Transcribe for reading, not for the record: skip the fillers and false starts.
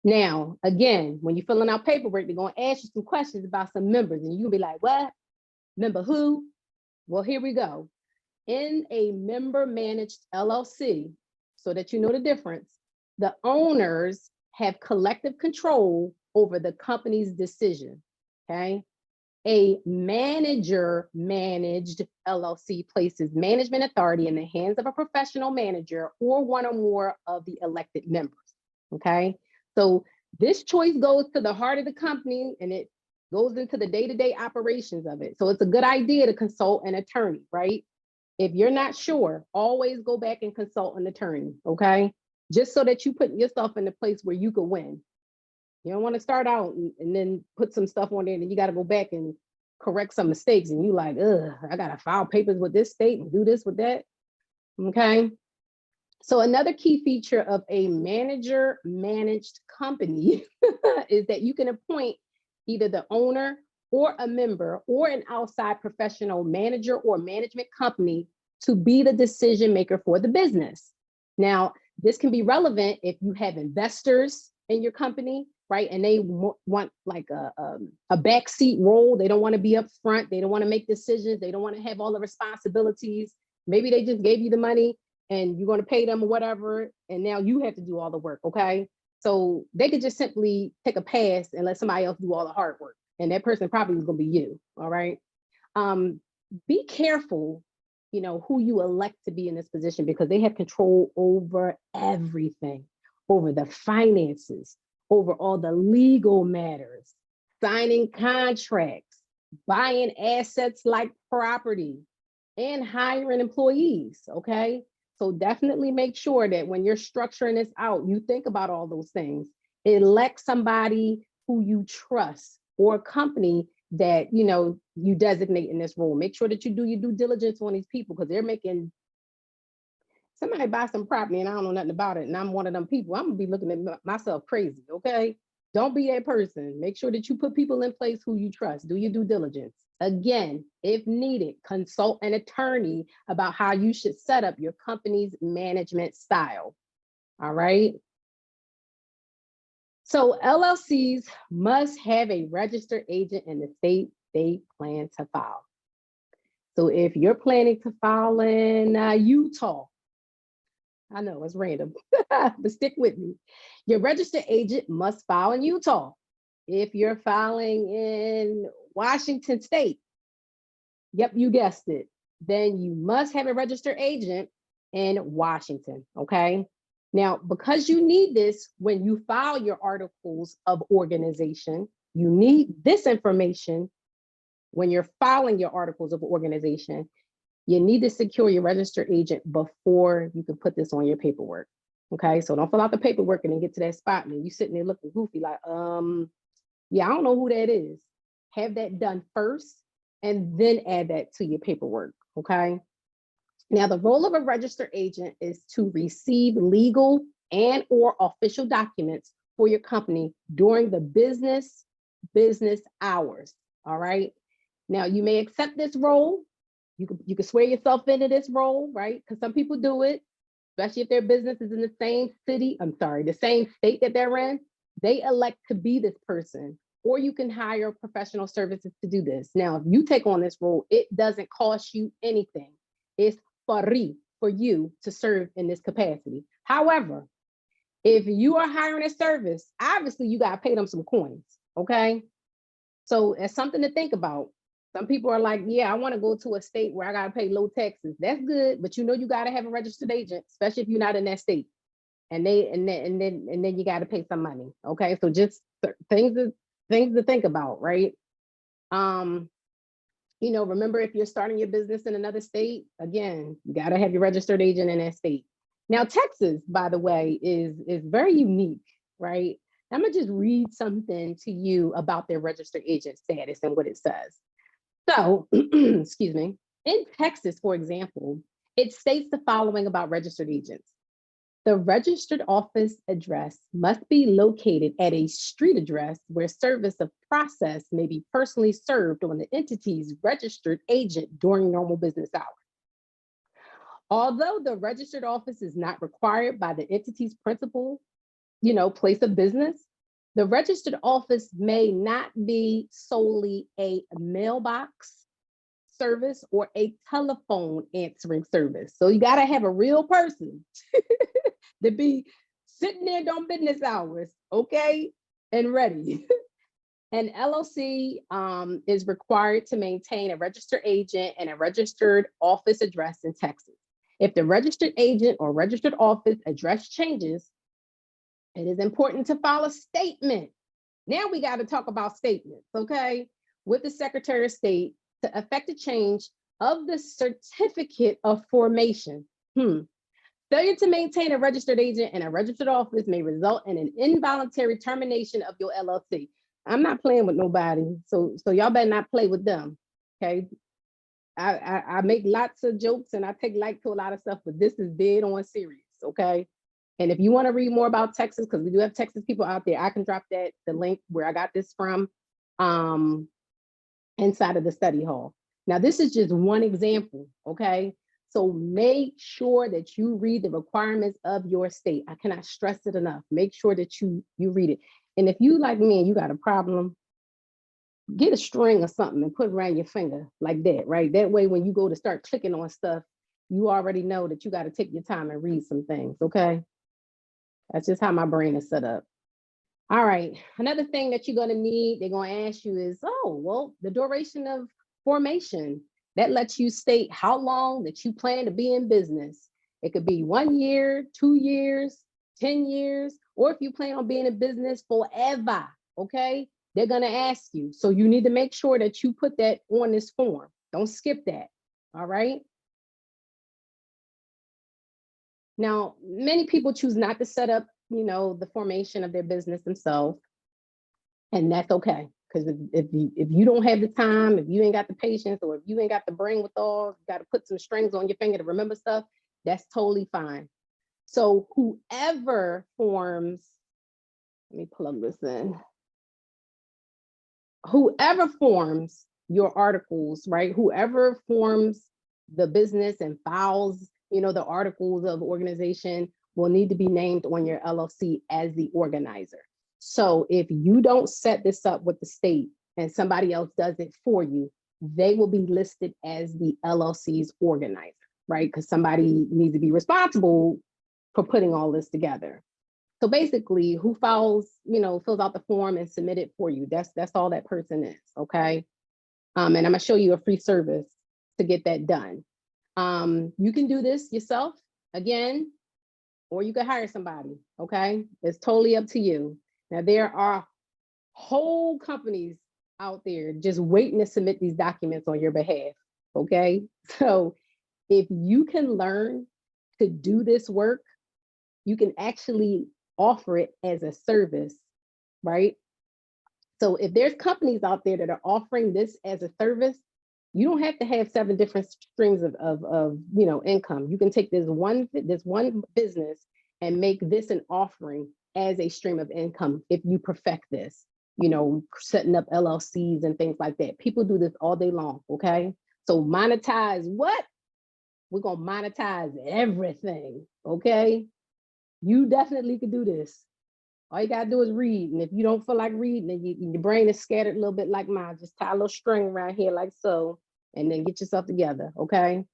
Now, again, when you're filling out paperwork, they're going to ask you some questions about some members, and you'll be like, what? Member who? Well, here we go. In a member managed LLC, so that you know the difference, the owners have collective control over the company's decision, okay? A manager managed LLC places management authority in the hands of a professional manager or one or more of the elected members, okay? So this choice goes to the heart of the company and it goes into the day-to-day operations of it. So it's a good idea to consult an attorney, right? If you're not sure, always go back and consult an attorney, okay? Just so that you put yourself in a place where you could win. You don't want to start out and then put some stuff on there and then you got to go back and correct some mistakes and you like, ugh, I got to file papers with this state and do this with that, okay? So another key feature of a manager managed company is that you can appoint either the owner or a member or an outside professional manager or management company to be the decision maker for the business. Now, this can be relevant if you have investors in your company, right? And they want like a backseat role. They don't want to be up front. They don't want to make decisions. They don't want to have all the responsibilities. Maybe they just gave you the money and you're going to pay them or whatever. And now you have to do all the work, okay? So they could just simply take a pass and let somebody else do all the hard work. And that person probably is going to be you, all right? Be careful, you know, who you elect to be in this position because they have control over everything, over the finances, over all the legal matters, signing contracts, buying assets like property, and hiring employees, okay? So definitely make sure that when you're structuring this out, you think about all those things. Elect somebody who you trust or a company that, you know, you designate in this role. Make sure that you do your due diligence on these people because they're making, somebody buy some property and I don't know nothing about it and I'm one of them people, I'm gonna be looking at myself crazy, okay? Don't be that person. Make sure that you put people in place who you trust. Do your due diligence. Again, if needed, consult an attorney about how you should set up your company's management style, all right? So LLCs must have a registered agent in the state they plan to file. So if you're planning to file in Utah, I know it's random, but stick with me. Your registered agent must file in Utah. If you're filing in Washington State, yep, you guessed it, then you must have a registered agent in Washington, okay? Now, because you need this when you file your articles of organization, you need this information when you're filing your articles of organization. You need to secure your registered agent before you can put this on your paperwork, okay? So don't fill out the paperwork and then get to that spot and then you sitting there looking goofy like, yeah, I don't know who that is. Have that done first and then add that to your paperwork, okay? Now, the role of a registered agent is to receive legal and or official documents for your company during the business hours, all right? Now, you may accept this role. You can swear yourself into this role, right? Because some people do it, especially if their business is in the same city, the same state that they're in, they elect to be this person. Or you can hire professional services to do this. Now, if you take on this role, it doesn't cost you anything. It's free for you to serve in this capacity. However, if you are hiring a service, obviously you gotta pay them some coins, okay? So it's something to think about. Some people are like, yeah, I wanna go to a state where I gotta pay low taxes. That's good, but you know you gotta have a registered agent, especially if you're not in that state. And then you gotta pay some money, okay? So just things to think about, right? You know, remember if you're starting your business in another state, again, you got to have your registered agent in that state. Now, Texas, by the way, is very unique, right? I'm gonna just read something to you about their registered agent status and what it says. So, excuse me, in Texas, for example, it states the following about registered agents. The registered office address must be located at a street address where service of process may be personally served on the entity's registered agent during normal business hours. Although the registered office is not required by the entity's principal, place of business, The registered office may not be solely a mailbox service or a telephone answering service. So you got to have a real person to be sitting there during business hours, okay, and ready. An LLC is required to maintain a registered agent and a registered office address in Texas. If the registered agent or registered office address changes, it is important to file a statement. Now we got to talk about statements, okay, with the Secretary of State to effect a change of the certificate of formation. Failure to maintain a registered agent and a registered office may result in an involuntary termination of your LLC. I'm not playing with nobody, so y'all better not play with them, okay? I make lots of jokes and I take light to a lot of stuff, but this is dead on serious, okay? And if you want to read more about Texas, because we do have Texas people out there, I can drop the link where I got this from inside of the study hall. Now, this is just one example, okay? So make sure that you read the requirements of your state. I cannot stress it enough. Make sure that you read it. And if you like me and you got a problem, get a string or something and put it around your finger like that, right? That way, when you go to start clicking on stuff, you already know that you got to take your time and read some things, okay? That's just how my brain is set up. All right, another thing that you're gonna need, they're gonna ask you is, oh, well, the duration of formation. That lets you state how long that you plan to be in business. It could be 1 year, 2 years, 10 years, or if you plan on being in business forever, okay? They're gonna ask you. So you need to make sure that you put that on this form. Don't skip that, all right? Now, many people choose not to set up, the formation of their business themselves, and that's okay. Because if you don't have the time, if you ain't got the patience, or if you ain't got the brain with all, got to put some strings on your finger to remember stuff, that's totally fine. So whoever forms, let me plug this in. Whoever forms your articles, right? Whoever forms the business and files, the articles of organization will need to be named on your LLC as the organizer. So if you don't set this up with the state and somebody else does it for you, they will be listed as the LLC's organizer, right? Because somebody needs to be responsible for putting all this together. So basically, who fills out the form and submit it for you, that's all that person is, okay? And I'm gonna show you a free service to get that done. You can do this yourself, again, or you could hire somebody, okay? It's totally up to you. Now, there are whole companies out there just waiting to submit these documents on your behalf, okay? So if you can learn to do this work, you can actually offer it as a service, right? So if there's companies out there that are offering this as a service, you don't have to have 7 different streams of income. You can take this one business and make this an offering as a stream of income if you perfect this, setting up LLCs and things like that. People do this all day long, okay? So monetize what? We're gonna monetize everything, okay? You definitely could do this. All you gotta do is read. And if you don't feel like reading and your brain is scattered a little bit like mine, just tie a little string around here like so, and then get yourself together, okay?